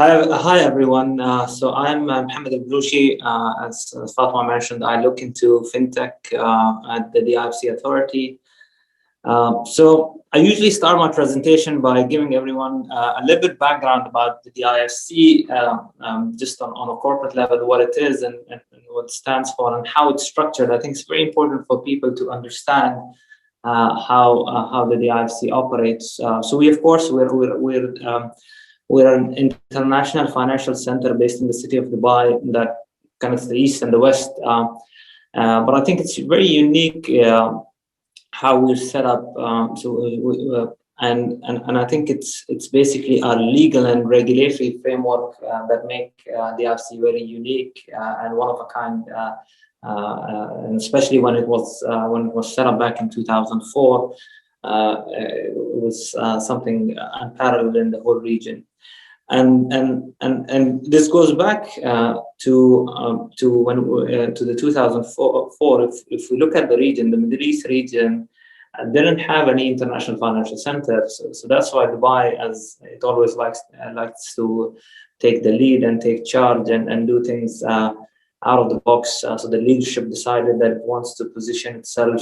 Hi everyone. So I'm Mohammed Al-Blushi. As Fatma mentioned, I look into fintech at the DIFC Authority. So I usually start my presentation by giving everyone a little bit background about the DIFC, just on a corporate level, what it is and what it stands for and how it's structured. I think it's very important for people to understand how the DIFC operates. So we, of course, we're an international financial center based in the city of Dubai that connects the east and the west. But I think it's very unique how we're set up. And I think it's basically our legal and regulatory framework that make the DIFC very unique and one of a kind. And especially when it was set up back in 2004, it was something unparalleled in the whole region. And this goes back to the 2004. If we look at the region, the Middle East region didn't have any international financial center. So that's why Dubai, as it always likes to take the lead and take charge and do things out of the box. So the leadership decided that it wants to position itself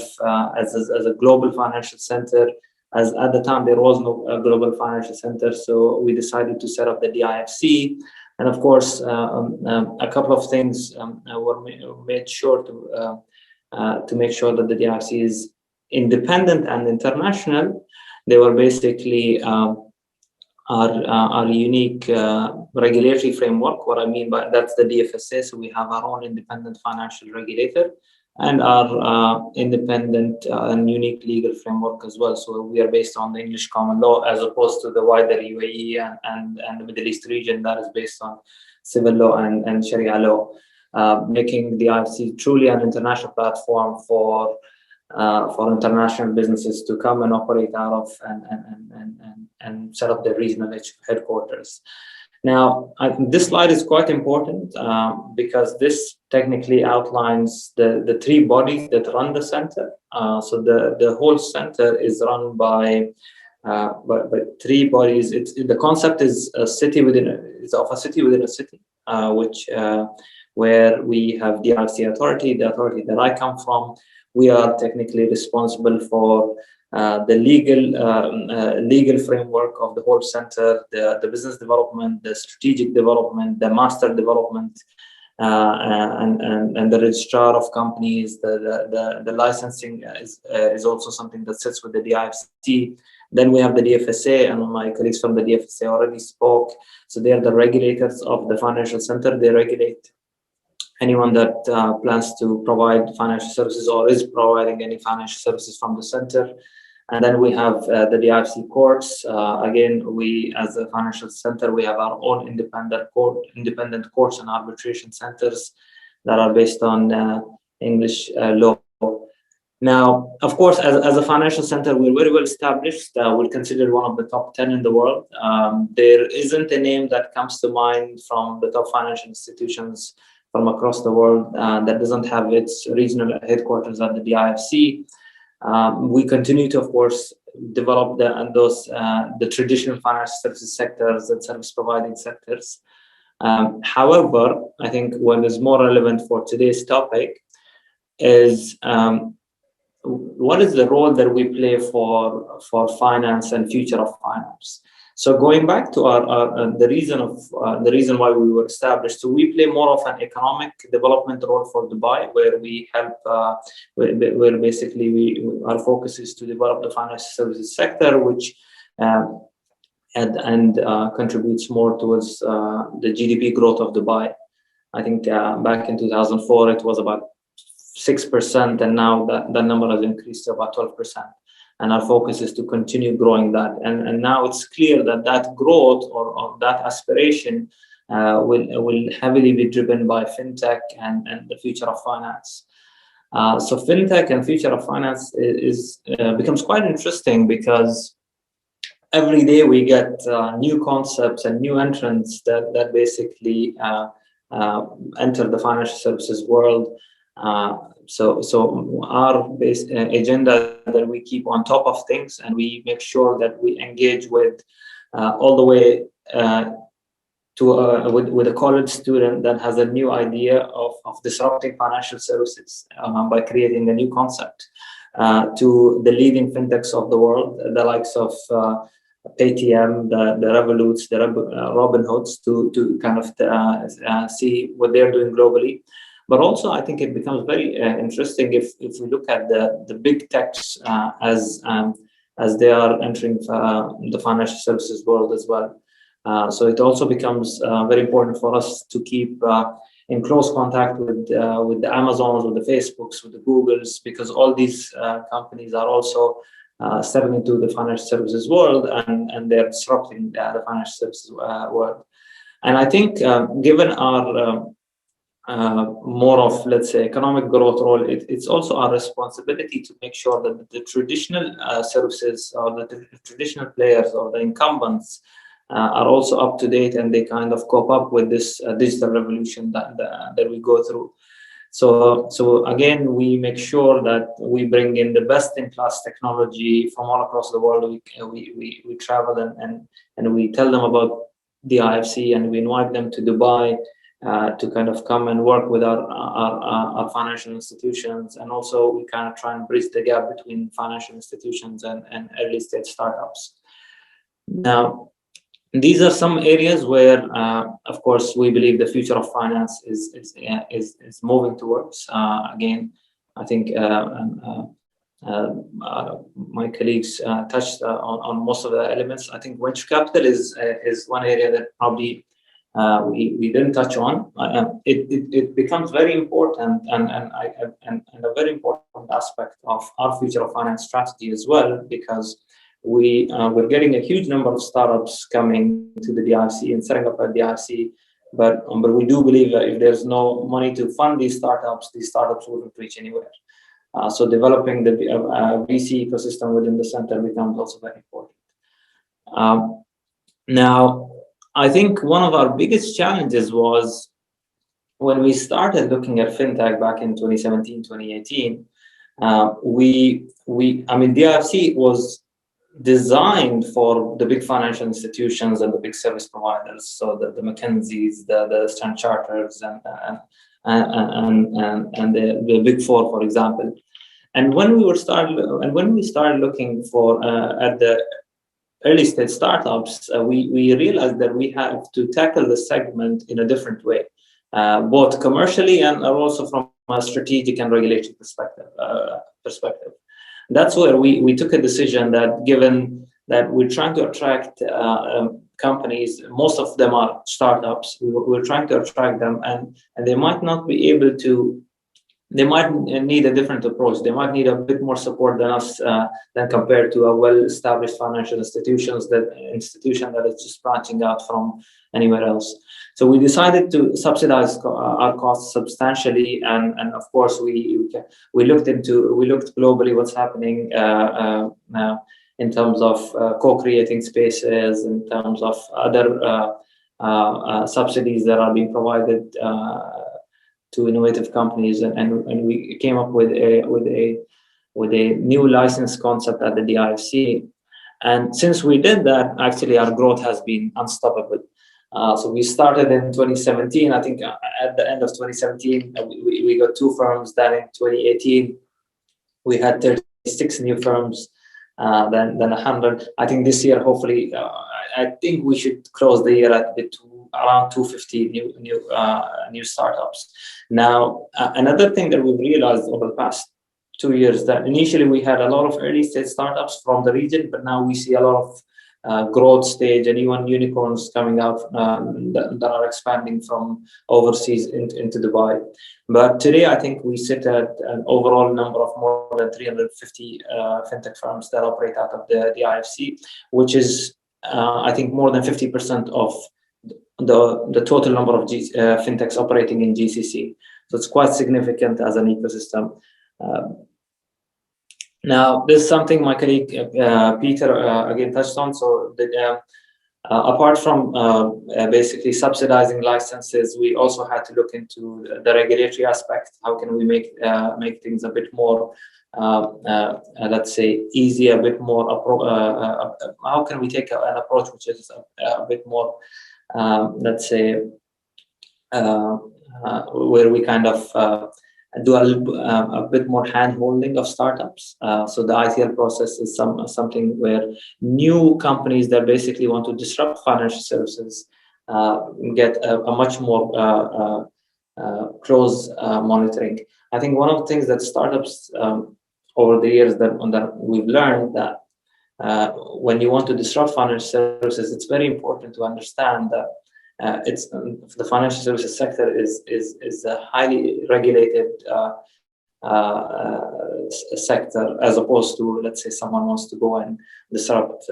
as a global financial center. As at the time, there was no global financial center, so we decided to set up the DIFC. And of course, a couple of things were made sure to make sure that the DIFC is independent and international. They were basically our unique regulatory framework. What I mean by that's the DFSA. So we have our own independent financial regulator and our independent and unique legal framework as well. So we are based on the English common law as opposed to the wider UAE and the Middle East region that is based on civil law and Sharia law, making the DIFC truly an international platform for international businesses to come and operate out of and set up their regional headquarters. Now, this slide is quite important because this technically outlines the three bodies that run the center. So the whole center is run by three bodies. The concept is a city within a city within a city, where we have the DIFC Authority, the authority that I come from. We are technically responsible for the legal framework of the whole center, the business development, the strategic development, the master development, and the registrar of companies. The licensing is also something that sits with the DIFC. Then we have the DFSA, and my colleagues from the DFSA already spoke. So they are the regulators of the financial center. They regulate anyone that plans to provide financial services or is providing any financial services from the center. And then we have the DIFC courts. Again, we as a financial center, we have our own independent courts and arbitration centers that are based on English law. Now, of course, as a financial center, we're very well established. We're considered one of the top 10 in the world. There isn't a name that comes to mind from the top financial institutions from across the world that doesn't have its regional headquarters at the DIFC. We continue to, of course, develop the traditional financial services sectors and service providing sectors. However, I think what is more relevant for today's topic is what is the role that we play for finance and future of finance. So going back to the reason why we were established, so we play more of an economic development role for Dubai, where we help, where basically our focus is to develop the financial services sector, which contributes more towards the GDP growth of Dubai. I think back in 2004 it was about 6%, and now that number has increased to about 12%. And our focus is to continue growing that. And now it's clear that growth or that aspiration will heavily be driven by fintech and the future of finance. So fintech and future of finance becomes quite interesting because every day we get new concepts and new entrants that basically enter the financial services world. So our base agenda that we keep on top of things, and we make sure that we engage with all the way with a college student that has a new idea of disrupting financial services by creating a new concept, to the leading fintechs of the world, the likes of Paytm, the Revoluts, the Robinhoods, to kind of see what they're doing globally. But also, I think it becomes very interesting if we look at the big techs as they are entering the financial services world as well. So it also becomes very important for us to keep in close contact with the Amazons, with the Facebooks, with the Googles, because all these companies are also stepping into the financial services world, and they're disrupting the financial services world. And I think given our more of, let's say, economic growth role, it's also our responsibility to make sure that the traditional services or the traditional players or the incumbents are also up to date, and they kind of cope up with this digital revolution that we go through. So again, we make sure that we bring in the best-in-class technology from all across the world. We travel and we tell them about the DIFC, and we invite them to Dubai to kind of come and work with our financial institutions, and also we kind of try and bridge the gap between financial institutions and early stage startups. Now, these are some areas where, of course, we believe the future of finance is moving towards. Again, I think my colleagues touched on most of the elements. I think venture capital is one area that probably we didn't touch on. It becomes very important and a very important aspect of our future of finance strategy as well, because we're getting a huge number of startups coming to the DIFC and setting up a DIFC, but we do believe that if there's no money to fund these startups wouldn't reach anywhere. So developing the VC ecosystem within the center becomes also very important. Now, I think one of our biggest challenges was when we started looking at fintech back in 2017, 2018. DIFC was designed for the big financial institutions and the big service providers, so the McKinseys, the Standard Charters, and the Big Four, for example. And when we started looking for at the early stage startups, we realized that we have to tackle the segment in a different way, both commercially and also from a strategic and regulatory perspective. That's where we took a decision that, given that we're trying to attract companies, most of them are startups, we're trying to attract them, and they might not be able to, they might need a different approach. They might need a bit more support than us, than compared to a well-established financial institution that is just branching out from anywhere else. So we decided to subsidize our costs substantially, and of course we looked globally what's happening in terms of co-creating spaces, in terms of other subsidies that are being provided to innovative companies, and we came up with a new license concept at the DIFC. And since we did that, actually our growth has been unstoppable. So we started in 2017. I think at the end of 2017, we got 2 firms. Then in 2018, we had 36 new firms, then 100. I think this year, hopefully, I think we should close the year at around 250 new startups. Now, another thing that we've realized over the past 2 years, that initially we had a lot of early stage startups from the region, but now we see a lot of growth stage and even unicorns coming out that are expanding from overseas into Dubai. But today, I think we sit at an overall number of more than 350 fintech firms that operate out of the IFC, which is, I think, more than 50% of the total number of fintechs operating in GCC. So it's quite significant as an ecosystem. Now, this is something my colleague Peter again touched on. So apart from basically subsidizing licenses, we also had to look into the regulatory aspect. How can we make things a bit more, let's say, easy, a bit more, how can we take an approach which is a bit more let's say, where we kind of do a bit more hand-holding of startups. So the ITL process is something where new companies that basically want to disrupt financial services get a much more close monitoring. I think one of the things that startups over the years that we've learned that when you want to disrupt financial services, it's very important to understand that the financial services sector is a highly regulated sector, as opposed to, let's say, someone wants to go and disrupt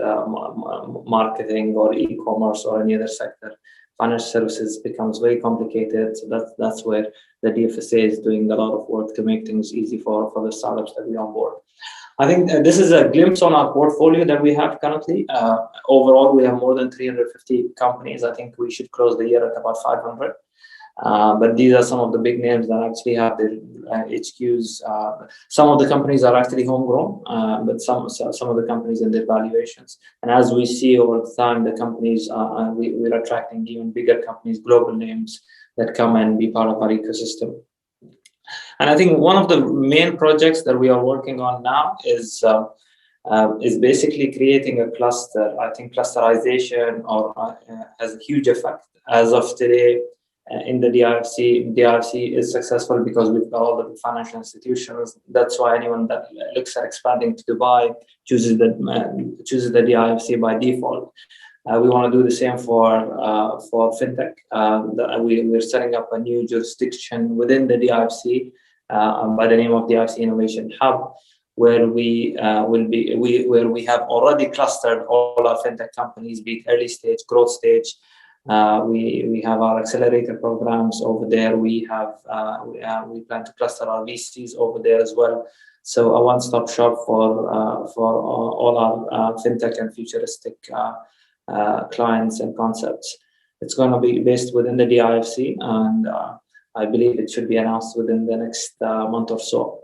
marketing or e-commerce or any other sector. Financial services becomes very complicated, so that's where the DFSA is doing a lot of work to make things easy for the startups that we onboard. I think this is a glimpse on our portfolio that we have currently. Overall, we have more than 350 companies. I think we should close the year at about 500. But these are some of the big names that actually have their HQs. Some of the companies are actually homegrown, but some of the companies in their valuations. And as we see over time, the companies, we're attracting even bigger companies, global names that come and be part of our ecosystem. And I think one of the main projects that we are working on now is basically creating a cluster. I think clusterization has a huge effect. As of today, in the DIFC is successful because we've got all the financial institutions. That's why anyone that looks at expanding to Dubai chooses the DIFC by default. We want to do the same for FinTech. We're setting up a new jurisdiction within the DIFC by the name of DIFC Innovation Hub, where we have already clustered all our FinTech companies, be it early stage, growth stage. We have our accelerator programs over there. We plan to cluster our VCs over there as well. So a one-stop shop for all our FinTech and futuristic clients and concepts. It's going to be based within the DIFC, and I believe it should be announced within the next month or so.